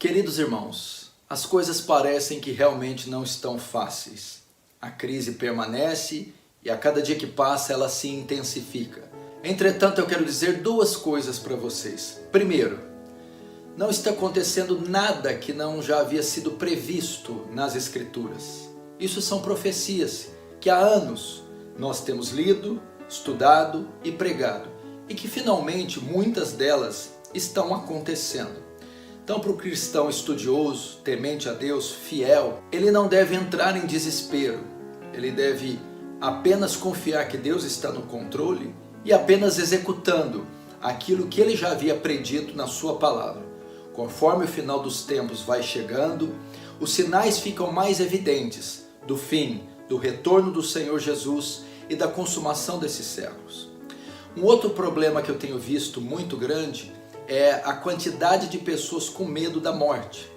Queridos irmãos, as coisas parecem que realmente não estão fáceis. A crise permanece e a cada dia que passa ela se intensifica. Entretanto, eu quero dizer duas coisas para vocês. Primeiro, não está acontecendo nada que não já havia sido previsto nas Escrituras. Isso são profecias que há anos nós temos lido, estudado e pregado e que finalmente muitas delas estão acontecendo. Então, para o cristão estudioso, temente a Deus, fiel, ele não deve entrar em desespero. Ele deve apenas confiar que Deus está no controle e apenas executando aquilo que ele já havia predito na sua palavra. Conforme o final dos tempos vai chegando, os sinais ficam mais evidentes do fim, do retorno do Senhor Jesus e da consumação desses séculos. Um outro problema que eu tenho visto muito grande é a quantidade de pessoas com medo da morte.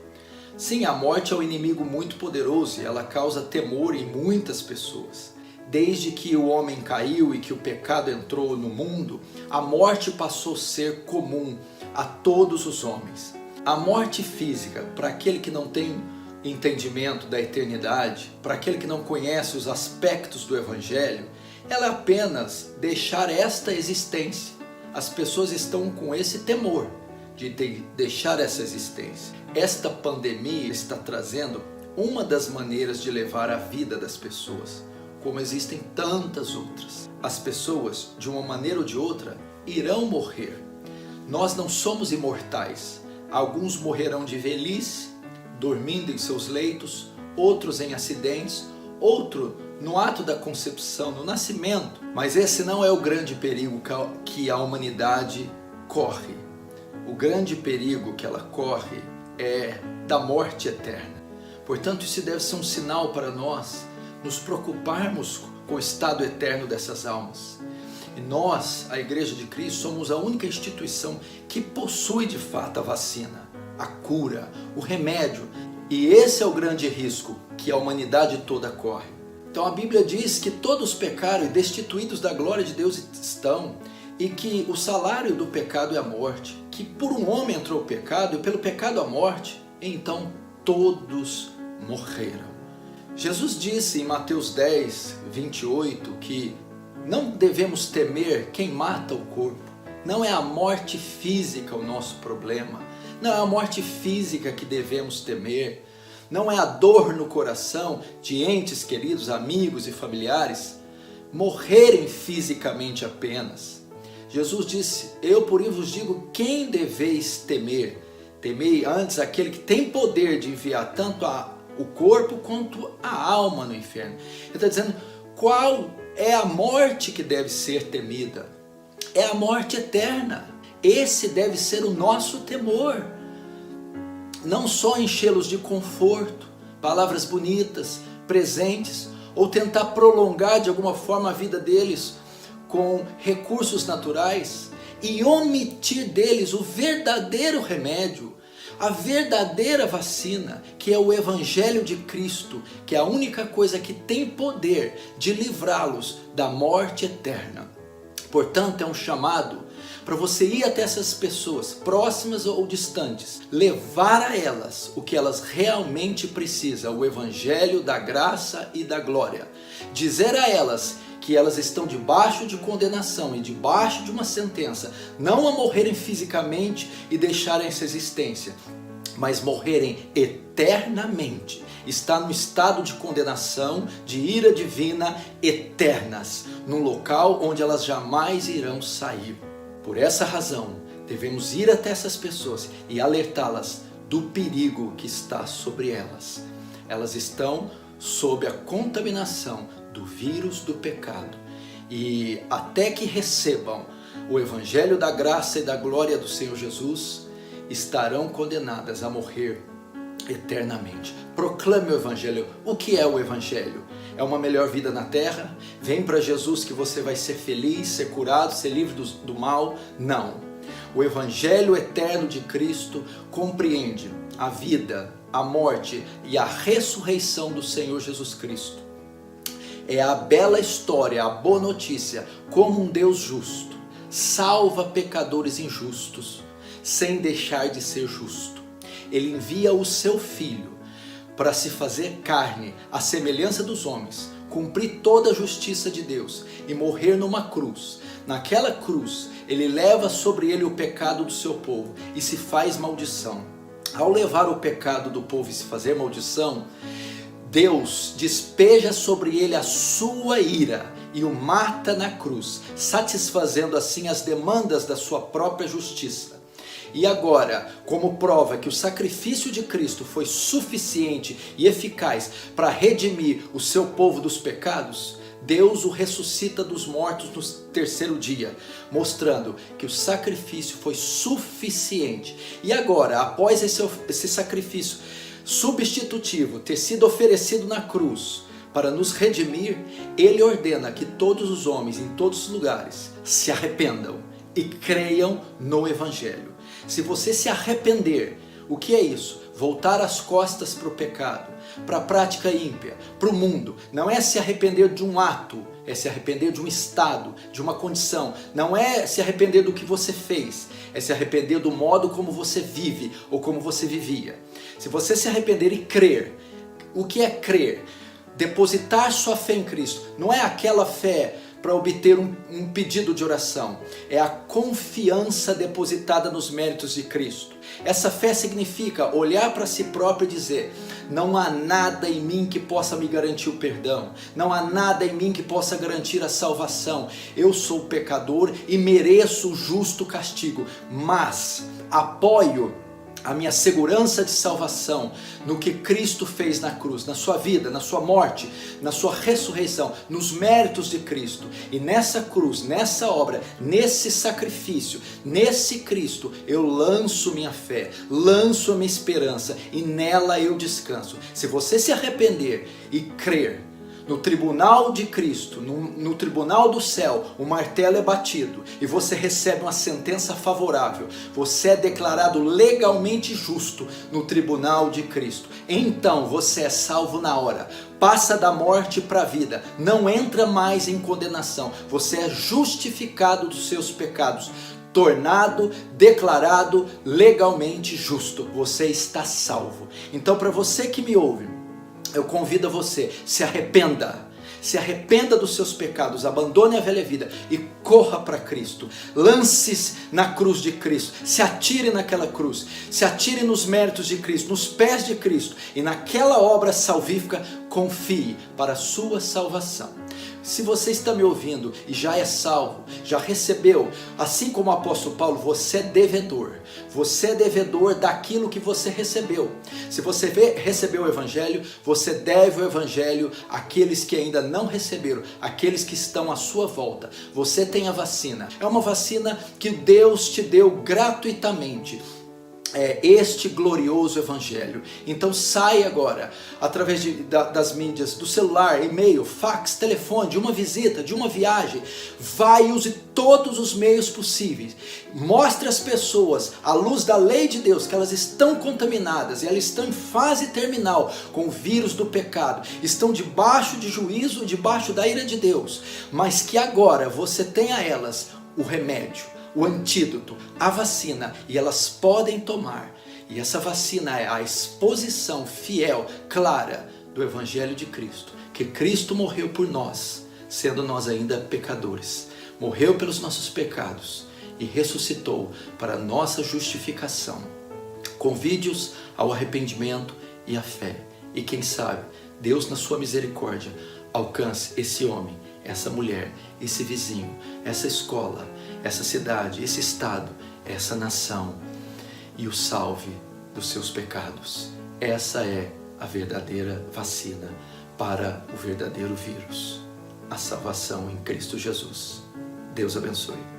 Sim, a morte é um inimigo muito poderoso e ela causa temor em muitas pessoas. Desde que o homem caiu e que o pecado entrou no mundo, a morte passou a ser comum a todos os homens. A morte física, para aquele que não tem entendimento da eternidade, para aquele que não conhece os aspectos do Evangelho, ela é apenas deixar esta existência. As pessoas estão com esse temor de deixar essa existência. Esta pandemia está trazendo uma das maneiras de levar a vida das pessoas, como existem tantas outras. As pessoas, de uma maneira ou de outra, irão morrer. Nós não somos imortais. Alguns morrerão de velhice, dormindo em seus leitos, outros em acidentes, outro no ato da concepção, no nascimento. Mas esse não é o grande perigo que a humanidade corre. O grande perigo que ela corre é da morte eterna. Portanto, isso deve ser um sinal para nós nos preocuparmos com o estado eterno dessas almas. E nós, a Igreja de Cristo, somos a única instituição que possui de fato a vacina, a cura, o remédio. E esse é o grande risco que a humanidade toda corre. Então a Bíblia diz que todos pecaram e destituídos da glória de Deus estão, e que o salário do pecado é a morte, que por um homem entrou o pecado e pelo pecado a morte, então todos morreram. Jesus disse em Mateus 10, 28 que não devemos temer quem mata o corpo. Não é a morte física o nosso problema, não é a morte física que devemos temer. Não é a dor no coração de entes queridos, amigos e familiares morrerem fisicamente apenas. Jesus disse: eu porém vos digo quem deveis temer. Temei antes aquele que tem poder de enviar tanto o corpo quanto a alma no inferno. Ele está dizendo qual é a morte que deve ser temida. É a morte eterna. Esse deve ser o nosso temor. Não só enchê-los de conforto, palavras bonitas, presentes, ou tentar prolongar de alguma forma a vida deles com recursos naturais e omitir deles o verdadeiro remédio, a verdadeira vacina, que é o Evangelho de Cristo, que é a única coisa que tem poder de livrá-los da morte eterna. Portanto, é um chamado para você ir até essas pessoas, próximas ou distantes, levar a elas o que elas realmente precisam, o Evangelho da graça e da glória. Dizer a elas que elas estão debaixo de condenação e debaixo de uma sentença, não a morrerem fisicamente e deixarem essa existência, mas morrerem eternamente. Está no estado de condenação, de ira divina eternas, num local onde elas jamais irão sair. Por essa razão, devemos ir até essas pessoas e alertá-las do perigo que está sobre elas. Elas estão sob a contaminação do vírus do pecado. E até que recebam o Evangelho da graça e da glória do Senhor Jesus, estarão condenadas a morrer eternamente. Proclame o Evangelho. O que é o Evangelho? É uma melhor vida na terra? Vem para Jesus que você vai ser feliz, ser curado, ser livre do mal? Não. O Evangelho eterno de Cristo compreende a vida, a morte e a ressurreição do Senhor Jesus Cristo. É a bela história, a boa notícia, como um Deus justo salva pecadores injustos, sem deixar de ser justo. Ele envia o seu Filho para se fazer carne, à semelhança dos homens, cumprir toda a justiça de Deus e morrer numa cruz. Naquela cruz, ele leva sobre ele o pecado do seu povo e se faz maldição. Ao levar o pecado do povo e se fazer maldição, Deus despeja sobre ele a sua ira e o mata na cruz, satisfazendo assim as demandas da sua própria justiça. E agora, como prova que o sacrifício de Cristo foi suficiente e eficaz para redimir o seu povo dos pecados, Deus o ressuscita dos mortos no terceiro dia, mostrando que o sacrifício foi suficiente. E agora, após esse sacrifício substitutivo ter sido oferecido na cruz para nos redimir, Ele ordena que todos os homens em todos os lugares se arrependam e creiam no Evangelho. Se você se arrepender, o que é isso? Voltar as costas para o pecado, para a prática ímpia, para o mundo. Não é se arrepender de um ato, é se arrepender de um estado, de uma condição. Não é se arrepender do que você fez, é se arrepender do modo como você vive ou como você vivia. Se você se arrepender e crer, o que é crer? Depositar sua fé em Cristo. Não é aquela fé para obter um pedido de oração, é a confiança depositada nos méritos de Cristo. Essa fé significa olhar para si próprio e dizer: não há nada em mim que possa me garantir o perdão, não há nada em mim que possa garantir a salvação. Eu sou pecador e mereço o justo castigo, mas apoio a minha segurança de salvação no que Cristo fez na cruz, na sua vida, na sua morte, na sua ressurreição, nos méritos de Cristo. E nessa cruz, nessa obra, nesse sacrifício, nesse Cristo, eu lanço minha fé, lanço a minha esperança e nela eu descanso. Se você se arrepender e crer, no tribunal de Cristo, no tribunal do céu, o martelo é batido e você recebe uma sentença favorável. Você é declarado legalmente justo no tribunal de Cristo. Então você é salvo na hora. Passa da morte para a vida. Não entra mais em condenação. Você é justificado dos seus pecados. Tornado, declarado legalmente justo. Você está salvo. Então, para você que me ouve, eu convido a você, se arrependa dos seus pecados, abandone a velha vida e corra para Cristo. Lance-se na cruz de Cristo, se atire naquela cruz, se atire nos méritos de Cristo, nos pés de Cristo e naquela obra salvífica confie para a sua salvação. Se você está me ouvindo e já é salvo, já recebeu, assim como o apóstolo Paulo, você é devedor. Você é devedor daquilo que você recebeu. Se você recebeu o Evangelho, você deve o Evangelho àqueles que ainda não receberam, àqueles que estão à sua volta. Você tem a vacina. É uma vacina que Deus te deu gratuitamente. Este glorioso Evangelho. Então sai agora, através das mídias, do celular, e-mail, fax, telefone, de uma visita, de uma viagem, vai e use todos os meios possíveis. Mostre às pessoas, à luz da lei de Deus, que elas estão contaminadas e elas estão em fase terminal com o vírus do pecado, estão debaixo de juízo, debaixo da ira de Deus, mas que agora você tem a elas o remédio, o antídoto, a vacina, e elas podem tomar. E essa vacina é a exposição fiel, clara, do Evangelho de Cristo. Que Cristo morreu por nós, sendo nós ainda pecadores. Morreu pelos nossos pecados e ressuscitou para a nossa justificação. Convide-os ao arrependimento e à fé. E quem sabe, Deus na sua misericórdia alcance esse homem, essa mulher, esse vizinho, essa escola, essa cidade, esse estado, essa nação, e o salve dos seus pecados. Essa é a verdadeira vacina para o verdadeiro vírus, a salvação em Cristo Jesus. Deus abençoe.